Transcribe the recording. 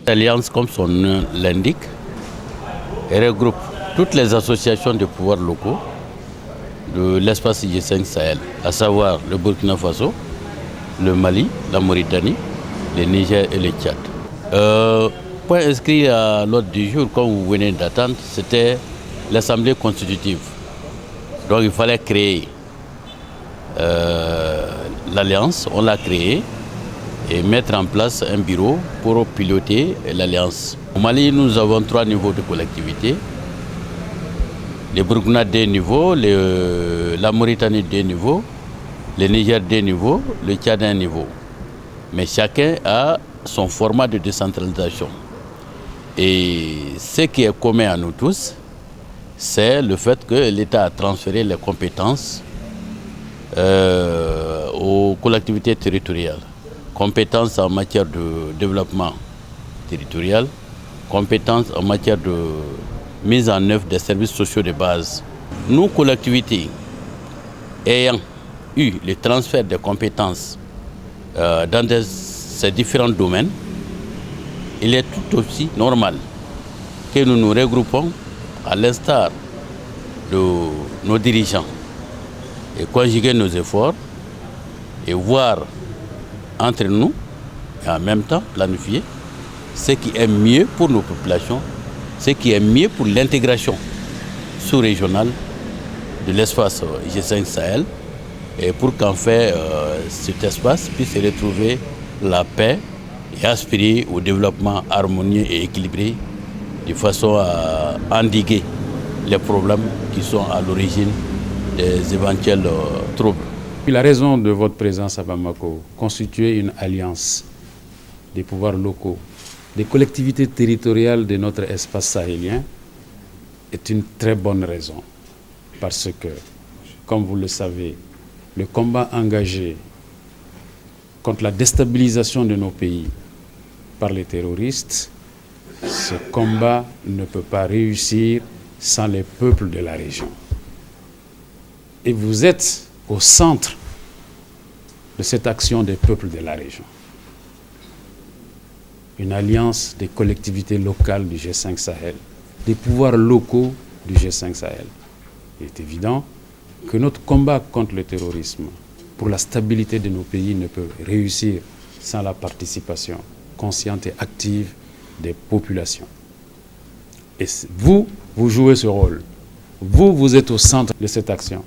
L'Alliance, comme son nom l'indique, regroupe toutes les associations de pouvoirs locaux de l'espace G5 Sahel, à savoir le Burkina Faso, le Mali, la Mauritanie, le Niger et le Tchad. Point inscrit à l'ordre du jour, comme vous venez d'attendre, c'était l'Assemblée constitutive. Donc il fallait créer l'Alliance, on l'a créée, et mettre en place un bureau pour piloter l'Alliance. Au Mali, nous avons 3 niveaux de collectivité. Le Burkina 2 niveaux, la Mauritanie 2 niveaux, le Niger 2 niveaux, le Tchad 1 niveau. Mais chacun a son format de décentralisation. Et ce qui est commun à nous tous, c'est le fait que l'État a transféré les compétences aux collectivités territoriales. Compétences en matière de développement territorial, compétences en matière de mise en œuvre des services sociaux de base. Nous, collectivités, ayant eu le transfert des compétences dans ces différents domaines, il est tout aussi normal que nous nous regroupons à l'instar de nos dirigeants et conjuguer nos efforts et voir entre nous et en même temps planifier ce qui est mieux pour nos populations, ce qui est mieux pour l'intégration sous-régionale de l'espace G5 Sahel et pour qu'en fait cet espace puisse retrouver la paix et aspirer au développement harmonieux et équilibré de façon à endiguer les problèmes qui sont à l'origine des éventuels troubles. La raison de votre présence à Bamako, constituer une alliance des pouvoirs locaux, des collectivités territoriales de notre espace sahélien, est une très bonne raison. Parce que, comme vous le savez, le combat engagé contre la déstabilisation de nos pays par les terroristes, ce combat ne peut pas réussir sans les peuples de la région. Et vous êtes au centre de cette action des peuples de la région. Une alliance des collectivités locales du G5 Sahel, des pouvoirs locaux du G5 Sahel. Il est évident que notre combat contre le terrorisme, pour la stabilité de nos pays, ne peut réussir sans la participation consciente et active des populations. Et vous, vous jouez ce rôle. Vous êtes au centre de cette action.